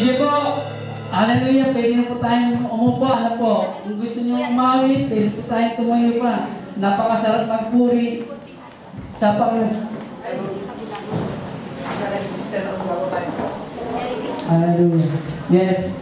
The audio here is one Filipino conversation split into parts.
Sige po. Hallelujah. Pwede na po tayong umupo. Ano po? Kung gusto niyo umawit, pwede po tayong tumayo pa. Napakasarap magpuri sa Panginoon. Hallelujah. Yes.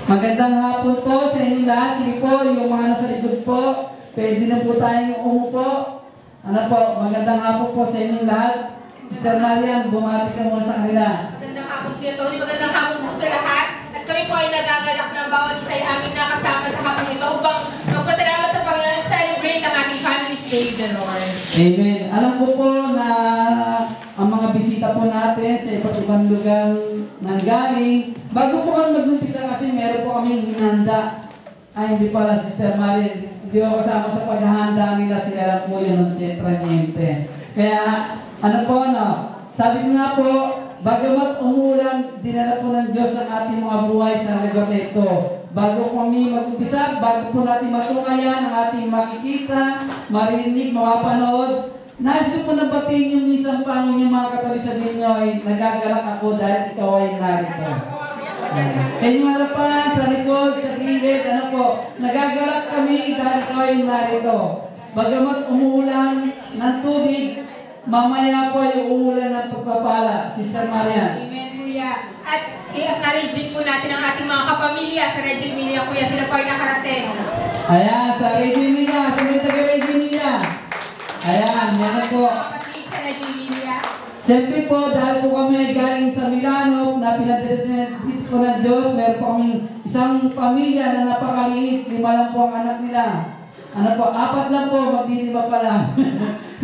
Magandang hapon po sa inyo lahat. Sige po, yung mga nasa likod po, pwede na po tayong umupo. Ano po, magandang hapon po sa inyo lahat. Sister Marian, bumati ka muna sa kanila. Magandang hapon po, Tony. Magandang hapon po sa lahat. At kami po ay nagagalak ng bawat isa ay aming nakasama sa hapon ito upang magpasalamat sa Panginoon at celebrate ang ating Family's Day, the Lord. Amen. Alam ko po na ang mga bisita po natin sa iba't ibang lugar nanggaling. Bago po kami mag-umpisa kasi meron po kaming hinanda. Ay, hindi pala, Sister Marian. Hindi ko kasama sa paghahanda nila. Sila lang po yun ng Cetraniente. Kaya, ano po, no? Sabi ko nga po, bagamat umulan, dinala po ng Diyos ang ating mga buhay sa lugar na ito. Bago kami mag-umpisa, bago po natin matungayan ang ating makikita, marinig, mapapanood, nais ko po nabatiin yung minsan pa ang inyong mga katabi sa ninyo ay nagagalak ako dahil ikaw ay narito. Sa inyong harapan, sa likod, sa gilid, ano po, nagagalak kami dahil ikaw ay narito. Bagamat umuulan ng tubig, mamaya po ay uulan ng pagpapala. Sister Marian. Amen, Kuya. At i-acknowledge din po natin ang ating mga kapamilya sa Reggio Emilia, Kuya. Sila po ay nakarating. Ayan, sa Reggio Emilia, sa may taga Reggio Emilia. Ayan, meron po. Kapatid sa Reggio Emilia. Siyempre po, dahil po kami ay galing sa Milano, na pinadededit po ng Diyos, meron po kaming isang pamilya na napakaliit, 5 lang po ang anak nila. Ano po, 4 lang po, magdilima pa lang.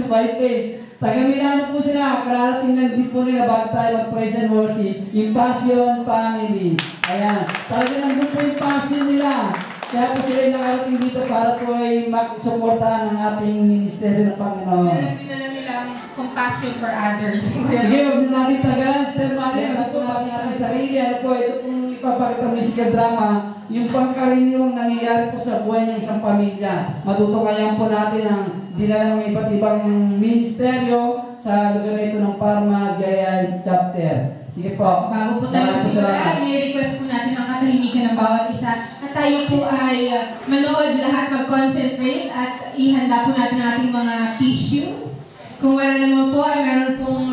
By faith. Taga Milano po sila, kararating lang din po nila bago tayo mag-praise and worship. Yung Passion Family. Ayan, talaga lang po yung passion nila. Kaya po sila nakarating dito para po ay makisuportahan ang ating ministeryo ng Panginoon. Dinala nila ang compassion for others. Sige, huwag na natin tagalan. Sister Maria, kasi po natin ating sarili. Ano po, ito pong ipapakita musical drama, yung pangkaraniwang nangyayari po sa buhay ng isang pamilya. Matutukayan po natin ang dinala ng iba't ibang ministeryo sa lugar na ito ng Parma Jaya Chapter. Sige po. Bago po tayo magsimula, i-request po natin ang katahimikan ng bawat isa at tayo po ay manood lahat, mag-concentrate at ihanda po natin ang ating mga tissue. Kung wala naman po, ay kung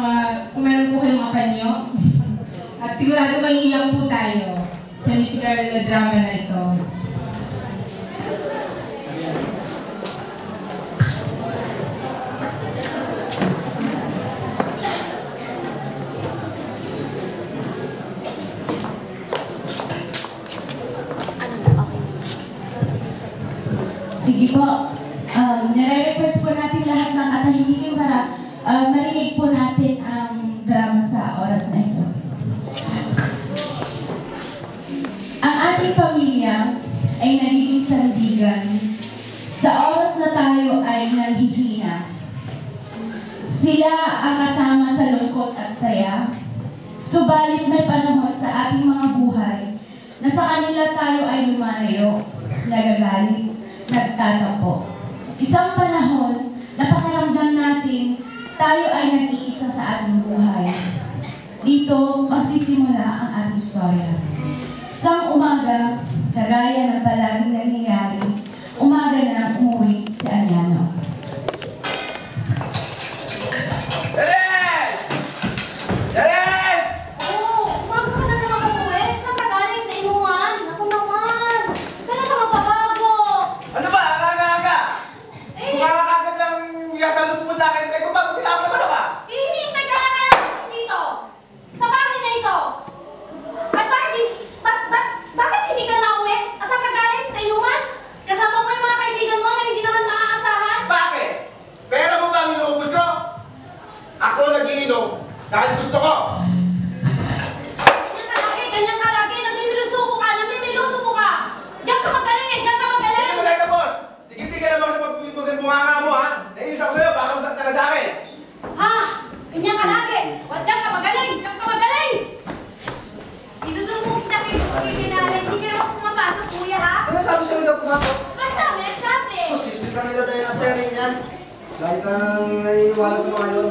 meron po kayong mga panyo. At sigurado maiiyak po tayo sa musical drama na ito. Sige po, nire-request po natin lahat ng katahimikan para marinig po natin ang drama sa oras na ito. Ang ating pamilya ay nagiging sandigan sa oras na tayo ay nanghihina. Sila ang kasama sa lungkot at saya, subalit may panahon sa ating mga buhay na sa kanila tayo ay lumalayo, nagagalit, nagtatampo. Isang panahon na pakiramdam natin tayo ay nag-iisa sa ating buhay. Dito magsisimula ang ating storya. Isang umaga, kagaya ng palaging nangyayari, umaga na umuwi si Ariano. Bakit hindi ka nauwi? Asa ka galing? Sa inuman? Kasama mo yung mga kaibigan mo na hindi naman maaasahan? Bakit? Pera mo ba ang inuubos ko? Ako nagiinom dahil gusto ko. Ganyan ka lagi. Namimiluso ko ka. Diyan ka magaling eh, diyan ka magaling. Hindi mo na ito, boss. Tigil-tigil naman sa pagpipigil bunganga mo, ha? Nainis ako sa'yo, baka masakta ka sa akin. Ha? Ganyan ka lagi. O, diyan ka magaling. Diyan ka magaling. Isusumbong kita kayo sa pagkikinala. Hindi ka naman pumapasok, kuya, ha? Ano sabi sa'yo na pumasok? Basta, may nagsabi. So, sismis lang nila tayo ng sharing yan. Dahil ka nang naniniwala sa mga yun.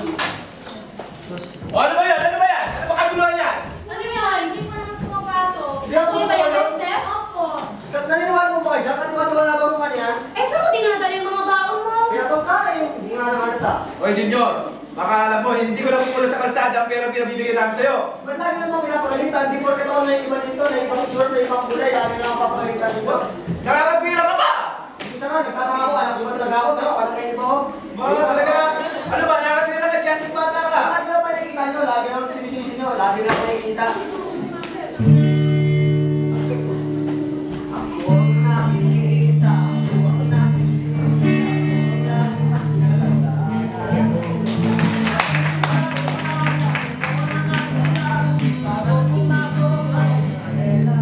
O, ano ba yan? Ano ba yan? Ano ba Wala. Oy, Junior, baka alam mo, hindi ko napupula sa kalsada ang pera pinabibigay namin sa'yo. Ba't lagi naman pinapagalitan? Di porket ako na iba dito, na ibang itsura, na ibang kulay, lagi naman papagalitan dito. Nakakapira ka ba? Isa nga, nagtataka ako, anak ko ba talaga ako? Tara, walang kayo ba ako? Mga talaga na, ano ba, nakakapira ka, Jasmine bata ka. Bakit nyo ba nakikita nyo? Lagi naman sinisisi nyo, lagi naman nakikita. Ako ang nakikita, ako ang nasisisi, ako ang nakikasalanan. Bago pumasok sa eskwela,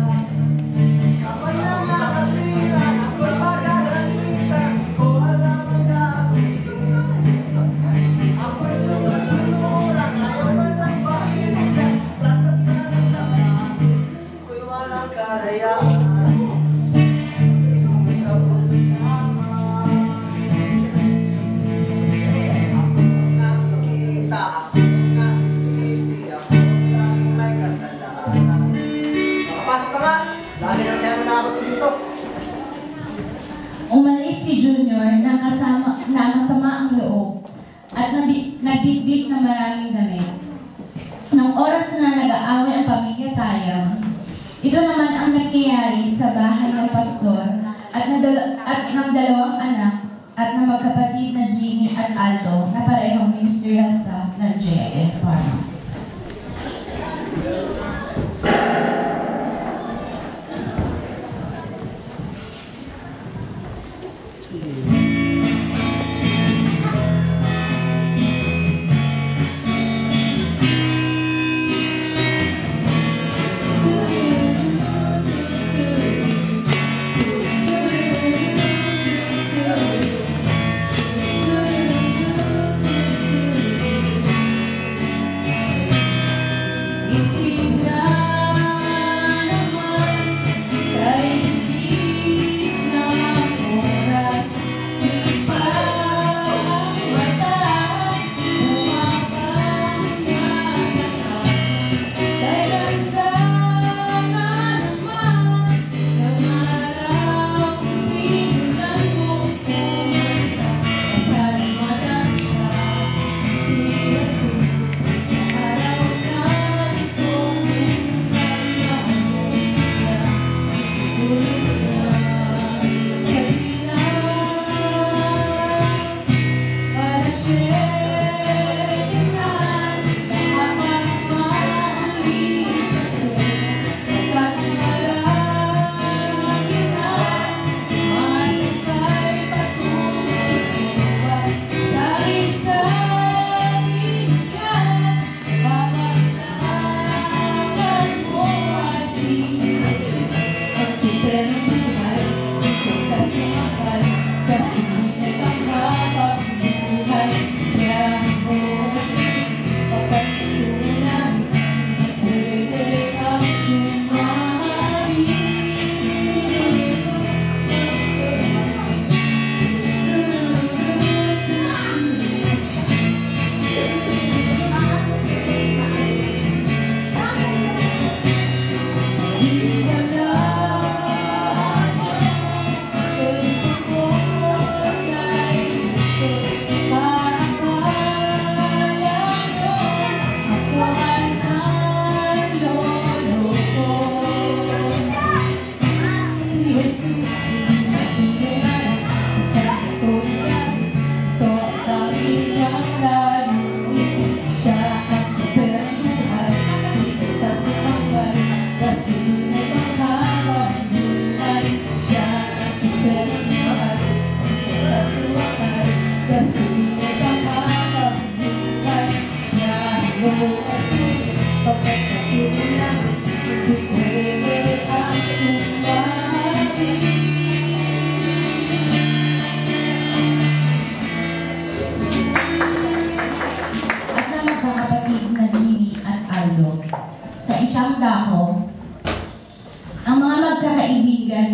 kapag nakakapiran, ako'y pagagalitan, ko alam ang gagawin. Ako'y sunod-sunuran, ayaw walang pakinggan, sasaktan ang damdamin, ako'y walang karayaan. Sunod sa utos naman. Ako ang nakikita, ako ang nasisisi, ako ang laging may kasalanan. Makapasok ka nga, lagi nang siya mo nakakot dito. Umalis si Junior na masama ang loob at nagbitbit na maraming damit. Nung oras na nag-aaway ang pamilya Tayang, ito naman ang nangyayari sa bahay ng pastor at ng dalawang anak at ng magkapatid na Jimmy at Aldo na parehong ministerial staff ng JF Pharma.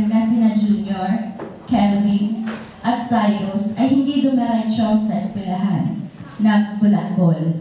na sina Junior, Kelvin, at Cyrus ay hindi dumiretso sa eskwelahan. Nagbulakbol.